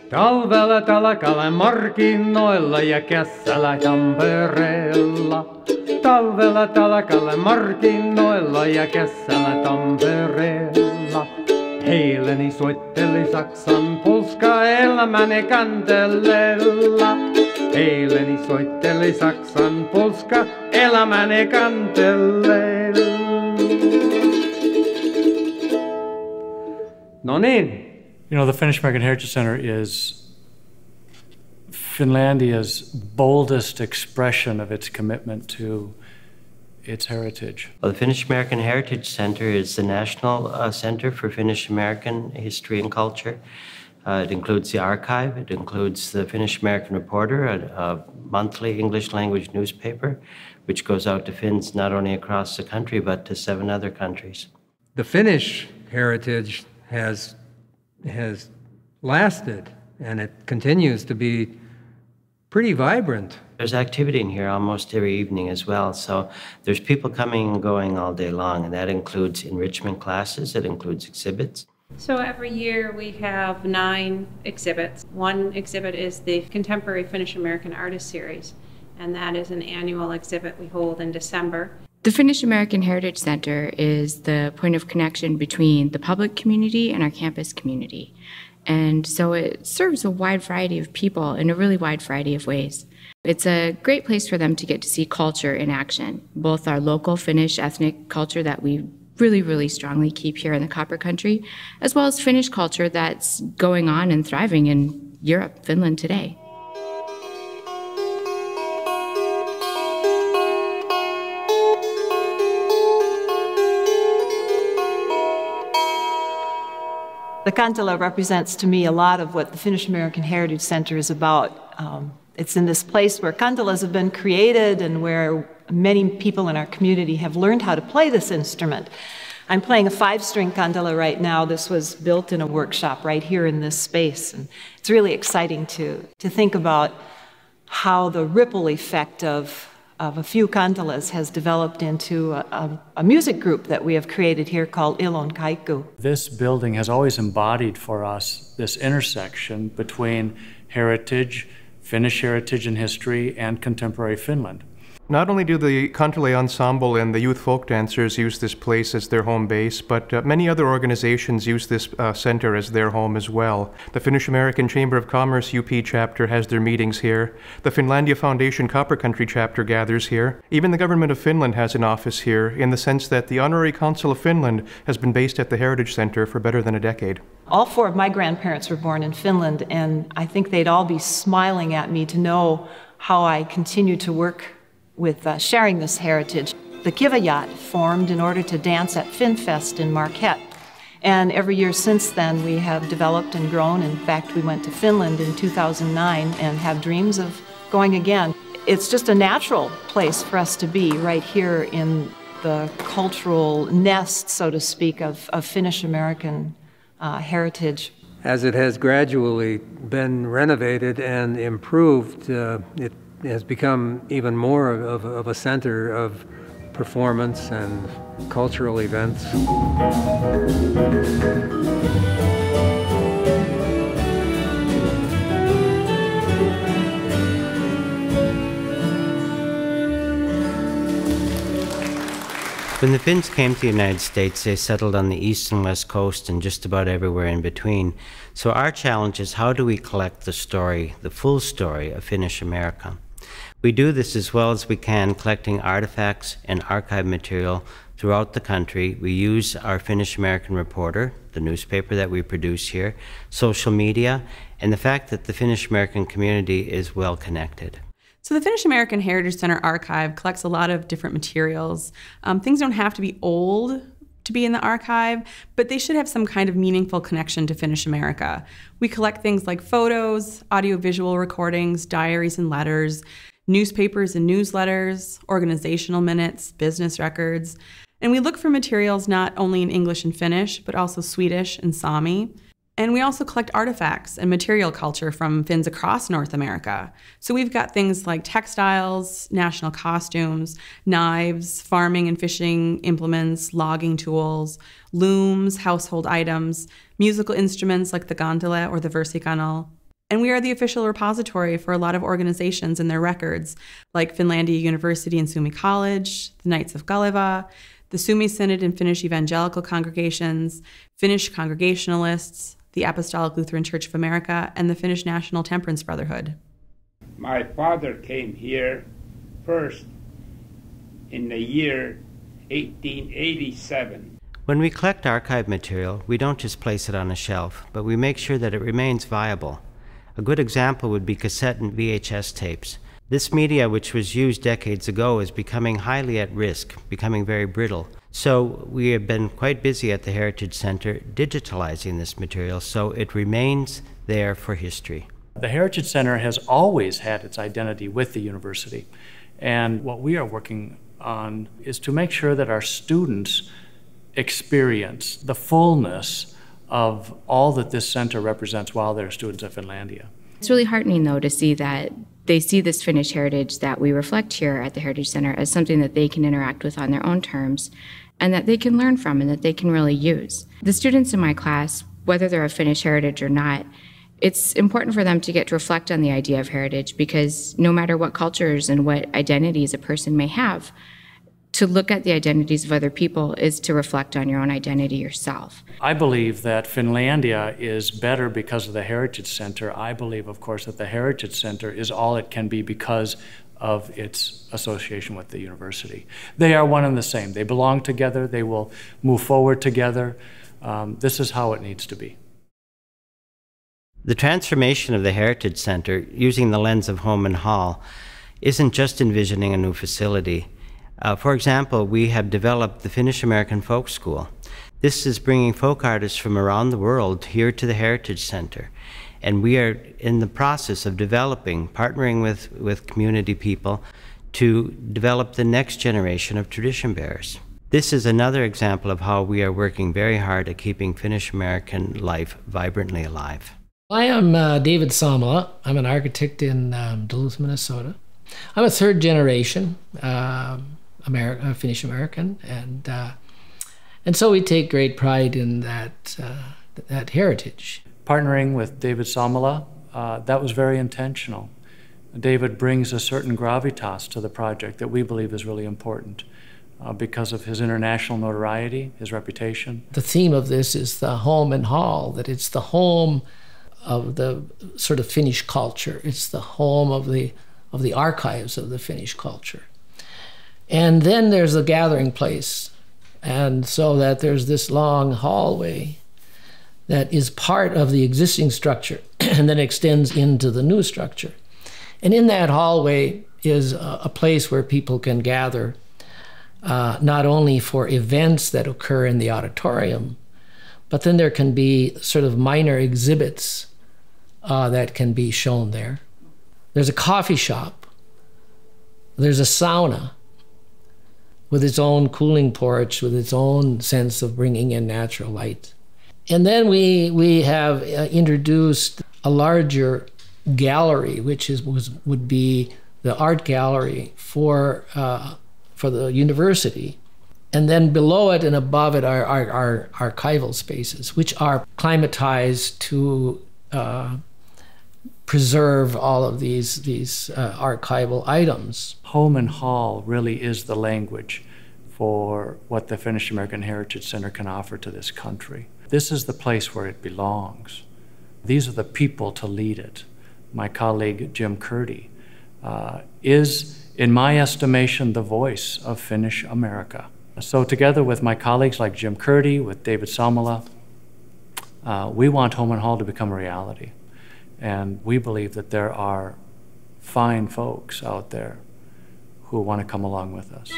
Talvella Talakalle markkinoilla ja kesällä Tampereella. Talvella Talakalle markkinoilla ja kesällä Tampereella. Heileni soitteli Saksan polska elämäni kantellella. Heileni soitteli Saksan polska elämäni kantellella. No niin. You know, the Finnish American Heritage Center is Finlandia's boldest expression of its commitment to its heritage. Well, the Finnish American Heritage Center is the national center for Finnish American history and culture. It includes the archive, it includes the Finnish American Reporter, a monthly English language newspaper, which goes out to Finns not only across the country, but to 7 other countries. The Finnish heritage has lasted, and it continues to be pretty vibrant. There's activity in here almost every evening as well, so there's people coming and going all day long, and that includes enrichment classes, it includes exhibits. So every year we have 9 exhibits. One exhibit is the Contemporary Finnish American Artist Series, and that is an annual exhibit we hold in December. The Finnish American Heritage Center is the point of connection between the public community and our campus community. And so it serves a wide variety of people in a really wide variety of ways. It's a great place for them to get to see culture in action, both our local Finnish ethnic culture that we really, really strongly keep here in the Copper Country, as well as Finnish culture that's going on and thriving in Europe, Finland today. The Kantala represents to me a lot of what the Finnish American Heritage Center is about. It's in this place where kantalas have been created and where many people in our community have learned how to play this instrument. I'm playing a 5-string kantala right now. This was built in a workshop right here in this space. And it's really exciting to think about how the ripple effect of a few kantalas has developed into a music group that we have created here called Ilon Kaiku. This building has always embodied for us this intersection between heritage, Finnish heritage and history, and contemporary Finland. Not only do the Kantele Ensemble and the youth folk dancers use this place as their home base, but many other organizations use this center as their home as well. The Finnish American Chamber of Commerce UP chapter has their meetings here. The Finlandia Foundation Copper Country chapter gathers here. Even the government of Finland has an office here, in the sense that the Honorary Consul of Finland has been based at the Heritage Center for better than a decade. All 4 of my grandparents were born in Finland, and I think they'd all be smiling at me to know how I continue to work with sharing this heritage. The Kivajat formed in order to dance at FinFest in Marquette. And every year since then, we have developed and grown. In fact, we went to Finland in 2009 and have dreams of going again. It's just a natural place for us to be right here in the cultural nest, so to speak, of Finnish American heritage. As it has gradually been renovated and improved, it has become even more of a center of performance and cultural events. When the Finns came to the United States, they settled on the east and west coast and just about everywhere in between. So our challenge is, how do we collect the story, the full story of Finnish America? We do this as well as we can, collecting artifacts and archive material throughout the country. We use our Finnish American Reporter, the newspaper that we produce here, social media, and the fact that the Finnish American community is well connected. So the Finnish American Heritage Center archive collects a lot of different materials. Things don't have to be old to be in the archive, but they should have some kind of meaningful connection to Finnish America. We collect things like photos, audiovisual recordings, diaries and letters, newspapers and newsletters, organizational minutes, business records. And we look for materials not only in English and Finnish, but also Swedish and Sami. And we also collect artifacts and material culture from Finns across North America. So we've got things like textiles, national costumes, knives, farming and fishing implements, logging tools, looms, household items, musical instruments like the gondola or the versikanal, And we are the official repository for a lot of organizations and their records, like Finlandia University and Suomi College, the Knights of Galeva, the Suomi Synod and Finnish Evangelical Congregations, Finnish Congregationalists, the Apostolic Lutheran Church of America, and the Finnish National Temperance Brotherhood. My father came here first in the year 1887. When we collect archive material, we don't just place it on a shelf, but we make sure that it remains viable. A good example would be cassette and VHS tapes. This media, which was used decades ago, is becoming highly at risk, becoming very brittle. So we have been quite busy at the Heritage Center digitalizing this material so it remains there for history. The Heritage Center has always had its identity with the university. And what we are working on is to make sure that our students experience the fullness of all that this center represents while they're students at Finlandia. It's really heartening, though, to see that they see this Finnish heritage that we reflect here at the Heritage Center as something that they can interact with on their own terms and that they can learn from and that they can really use. The students in my class, whether they're of Finnish heritage or not, it's important for them to get to reflect on the idea of heritage because no matter what cultures and what identities a person may have, to look at the identities of other people is to reflect on your own identity yourself. I believe that Finlandia is better because of the Heritage Center. I believe, of course, that the Heritage Center is all it can be because of its association with the university. They are one and the same. They belong together. They will move forward together. This is how it needs to be. The transformation of the Heritage Center, using the lens of home and hall, isn't just envisioning a new facility. For example, we have developed the Finnish American Folk School. This is bringing folk artists from around the world here to the Heritage Center. And we are in the process of developing, partnering with community people to develop the next generation of tradition bearers. This is another example of how we are working very hard at keeping Finnish American life vibrantly alive. I am David Samala. I'm an architect in Duluth, Minnesota. I'm a third generation Finnish American, and so we take great pride in that heritage. Partnering with David Samala, that was very intentional. David brings a certain gravitas to the project that we believe is really important because of his international notoriety, his reputation. The theme of this is the home and hall, that it's the home of the sort of Finnish culture. It's the home of the archives of the Finnish culture. And then there's a gathering place. And so that there's this long hallway that is part of the existing structure and then extends into the new structure. And in that hallway is a place where people can gather not only for events that occur in the auditorium, but then there can be sort of minor exhibits that can be shown there. There's a coffee shop. There's a sauna with its own cooling porch, with its own sense of bringing in natural light. And then we have introduced a larger gallery, which would be the art gallery for the university. And then below it and above it are archival spaces, which are climatized to preserve all of these archival items. Home and hall really is the language for what the Finnish American Heritage Center can offer to this country. This is the place where it belongs. These are the people to lead it. My colleague Jim Curdy is, in my estimation, the voice of Finnish America. So together with my colleagues like Jim Curdy, with David Samala, we want home and hall to become a reality. And we believe that there are fine folks out there who want to come along with us.